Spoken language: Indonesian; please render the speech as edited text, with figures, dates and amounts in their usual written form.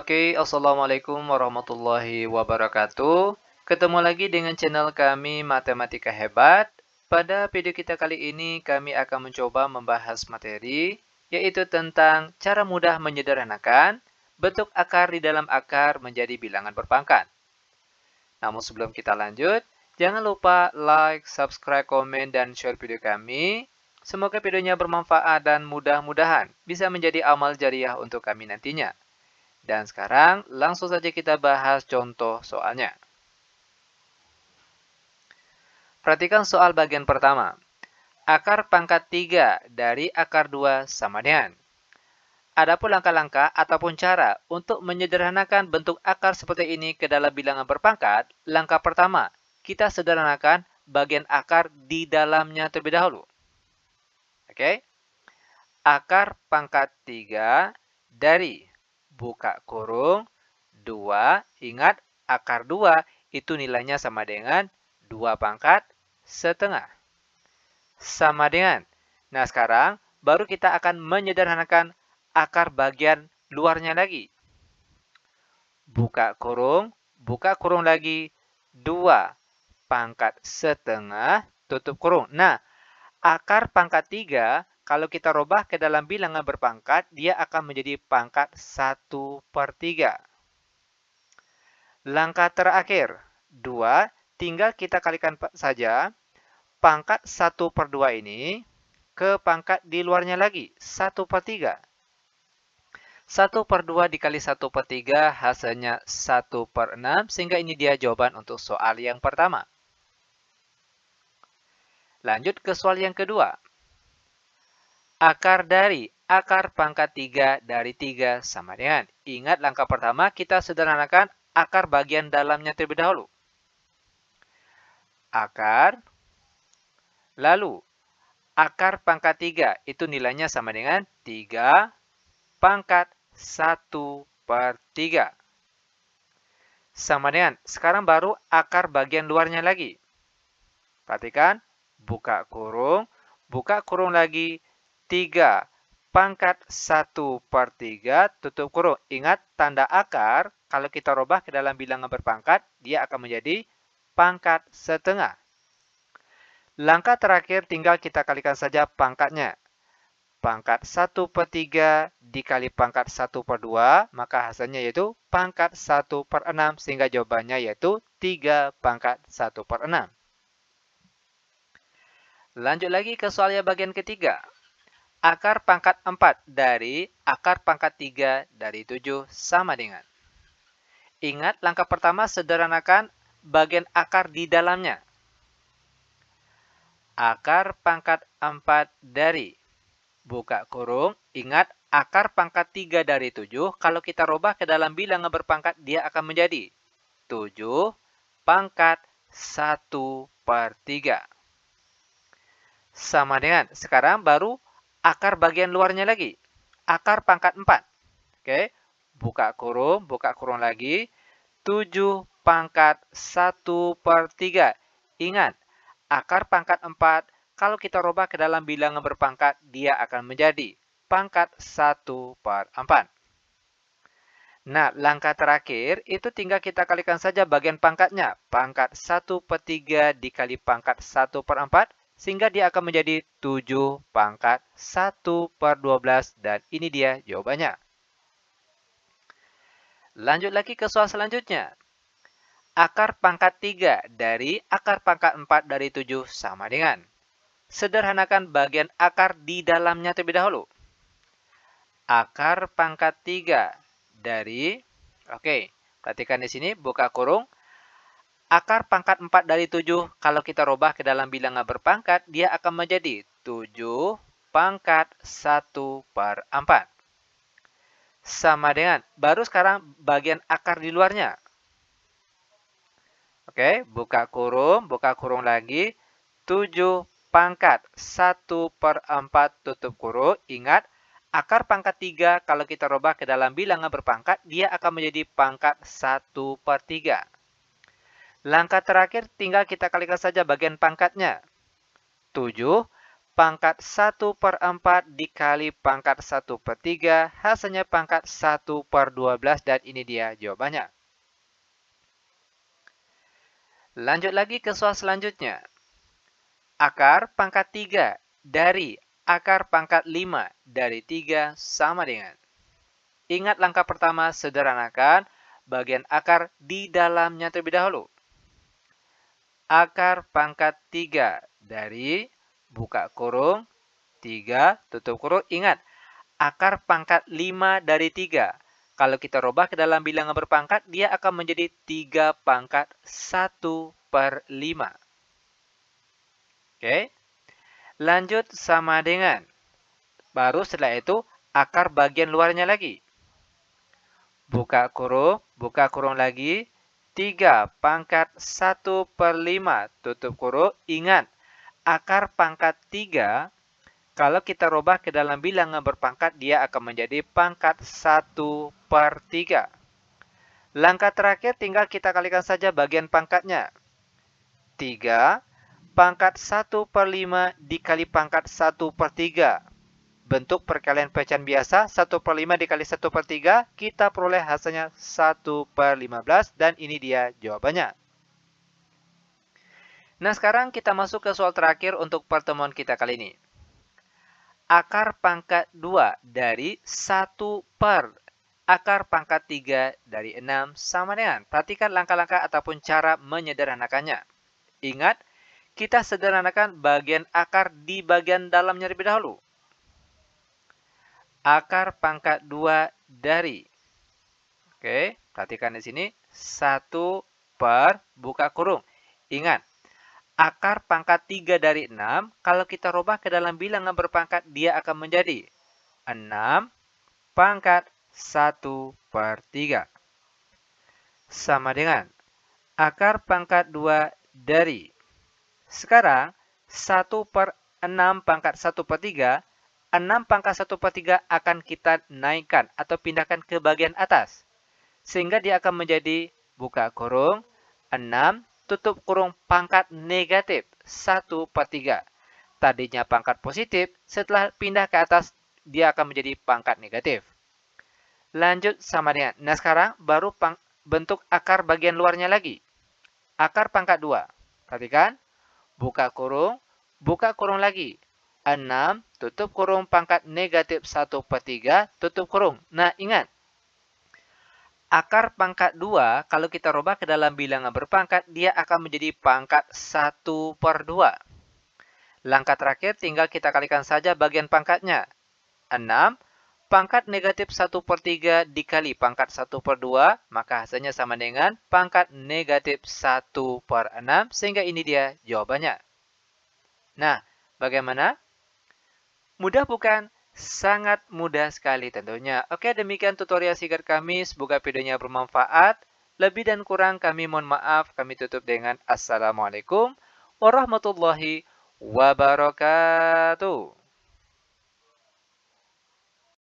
Oke, Assalamualaikum warahmatullahi wabarakatuh. Ketemu lagi dengan channel kami Matematika Hebat. Pada video kita kali ini, kami akan mencoba membahas materi, yaitu tentang cara mudah menyederhanakan bentuk akar di dalam akar menjadi bilangan berpangkat. Namun sebelum kita lanjut, jangan lupa like, subscribe, komen, dan share video kami. Semoga videonya bermanfaat dan mudah-mudahan bisa menjadi amal jariah untuk kami nantinya. Dan sekarang langsung saja kita bahas contoh soalnya. Perhatikan soal bagian pertama. Akar pangkat 3 dari akar 2 sama dengan. Adapun langkah-langkah ataupun cara untuk menyederhanakan bentuk akar seperti ini ke dalam bilangan berpangkat, langkah pertama, kita sederhanakan bagian akar di dalamnya terlebih dahulu. Oke? Akar pangkat 3 dari buka kurung 2, ingat akar 2 itu nilainya sama dengan 2 pangkat setengah. Sama dengan. Nah sekarang baru kita akan menyederhanakan akar bagian luarnya lagi. Buka kurung lagi 2 pangkat setengah, tutup kurung. Nah akar pangkat 3 kalau kita rubah ke dalam bilangan berpangkat, dia akan menjadi pangkat 1/3. Langkah terakhir, 2, tinggal kita kalikan saja pangkat 1/2 ini ke pangkat di luarnya lagi, 1/3. 1/2 dikali 1/3 hasilnya 1/6, sehingga ini dia jawaban untuk soal yang pertama. Lanjut ke soal yang kedua. Akar dari akar pangkat 3 dari 3 sama dengan. Ingat langkah pertama kita sederhanakan akar bagian dalamnya terlebih dahulu. Akar, lalu akar pangkat 3 itu nilainya sama dengan 3 pangkat 1/3. Sama dengan, sekarang baru akar bagian luarnya lagi. Perhatikan, buka kurung lagi 3 pangkat 1/3, tutup kurung. Ingat, tanda akar, kalau kita rubah ke dalam bilangan berpangkat, dia akan menjadi pangkat setengah. Langkah terakhir, tinggal kita kalikan saja pangkatnya. Pangkat 1/3 dikali pangkat 1/2, maka hasilnya yaitu pangkat 1/6, sehingga jawabannya yaitu 3 pangkat 1/6. Lanjut lagi ke soal yang bagian ketiga. Akar pangkat 4 dari akar pangkat 3 dari 7 sama dengan. Ingat, langkah pertama sederhanakan bagian akar di dalamnya. Akar pangkat 4 dari buka kurung, ingat akar pangkat 3 dari 7, kalau kita rubah ke dalam bilangan berpangkat, dia akan menjadi 7 pangkat 1/3. Sama dengan, sekarang baru akar bagian luarnya lagi. Akar pangkat 4. Oke, buka kurung lagi. 7 pangkat 1/3. Ingat, akar pangkat 4, kalau kita rubah ke dalam bilangan berpangkat, dia akan menjadi pangkat 1/4. Nah, langkah terakhir, itu tinggal kita kalikan saja bagian pangkatnya. Pangkat 1/3 dikali pangkat 1/4. Sehingga dia akan menjadi 7 pangkat 1/12, dan ini dia jawabannya. Lanjut lagi ke soal selanjutnya. Akar pangkat 3 dari akar pangkat 4 dari 7 sama dengan. Sederhanakan bagian akar di dalamnya terlebih dahulu. Akar pangkat 3 dari, perhatikan di sini, buka kurung. Akar pangkat 4 dari 7, kalau kita rubah ke dalam bilangan berpangkat, dia akan menjadi 7 pangkat 1/4. Sama dengan, baru sekarang bagian akar di luarnya. Oke, buka kurung lagi, 7 pangkat 1/4, tutup kurung. Ingat, akar pangkat 3, kalau kita rubah ke dalam bilangan berpangkat, dia akan menjadi pangkat 1/3. Langkah terakhir, tinggal kita kalikan saja bagian pangkatnya. 7 pangkat 1/4 dikali pangkat 1/3, hasilnya pangkat 1/12 dan ini dia jawabannya. Lanjut lagi ke soal selanjutnya. Akar pangkat 3 dari akar pangkat 5 dari 3 sama dengan. Ingat langkah pertama, sederhanakan bagian akar di dalamnya terlebih dahulu. Akar pangkat 3 dari buka kurung 3 tutup kurung. Ingat, akar pangkat 5 dari 3. Kalau kita rubah ke dalam bilangan berpangkat, dia akan menjadi 3 pangkat 1/5. Oke. Lanjut sama dengan. Baru setelah itu, akar bagian luarnya lagi. Buka kurung lagi. 3 pangkat 1/5 tutup kurung. Ingat, akar pangkat 3, kalau kita rubah ke dalam bilangan berpangkat, dia akan menjadi pangkat 1/3. Langkah terakhir tinggal kita kalikan saja bagian pangkatnya. 3 pangkat 1/5 dikali pangkat 1/3. Bentuk perkalian pecahan biasa, 1/5 dikali 1/3, kita peroleh hasilnya 1/15 dan ini dia jawabannya. Nah, sekarang kita masuk ke soal terakhir untuk pertemuan kita kali ini. Akar pangkat 2 dari 1 per akar pangkat 3 dari 6 sama dengan. Perhatikan langkah-langkah ataupun cara menyederhanakannya. Ingat, kita sederhanakan bagian akar di bagian dalamnya terlebih dahulu. Akar pangkat 2 dari. Oke, perhatikan di sini. 1 per buka kurung. Ingat, akar pangkat 3 dari 6, kalau kita rubah ke dalam bilangan berpangkat, dia akan menjadi 6 pangkat 1/3. Sama dengan akar pangkat 2 dari. Sekarang, 1/6 pangkat 1/3, 6 pangkat 1/3 akan kita naikkan atau pindahkan ke bagian atas. Sehingga dia akan menjadi, buka kurung, 6, tutup kurung pangkat negatif 1/3. Tadinya pangkat positif, setelah pindah ke atas, dia akan menjadi pangkat negatif. Lanjut sama dengan. Nah, sekarang baru bentuk akar bagian luarnya lagi. Akar pangkat 2. Perhatikan. Buka kurung lagi. 6, tutup kurung pangkat negatif 1/3, tutup kurung. Nah, ingat. Akar pangkat 2, kalau kita rubah ke dalam bilangan berpangkat, dia akan menjadi pangkat 1/2. Langkah terakhir, tinggal kita kalikan saja bagian pangkatnya. 6, pangkat negatif 1/3 dikali pangkat 1/2, maka hasilnya sama dengan pangkat negatif 1/6, sehingga ini dia jawabannya. Nah, bagaimana? Mudah bukan? Sangat mudah sekali tentunya. Oke, demikian tutorial singkat kami. Semoga videonya bermanfaat. Lebih dan kurang kami mohon maaf. Kami tutup dengan Assalamualaikum warahmatullahi wabarakatuh.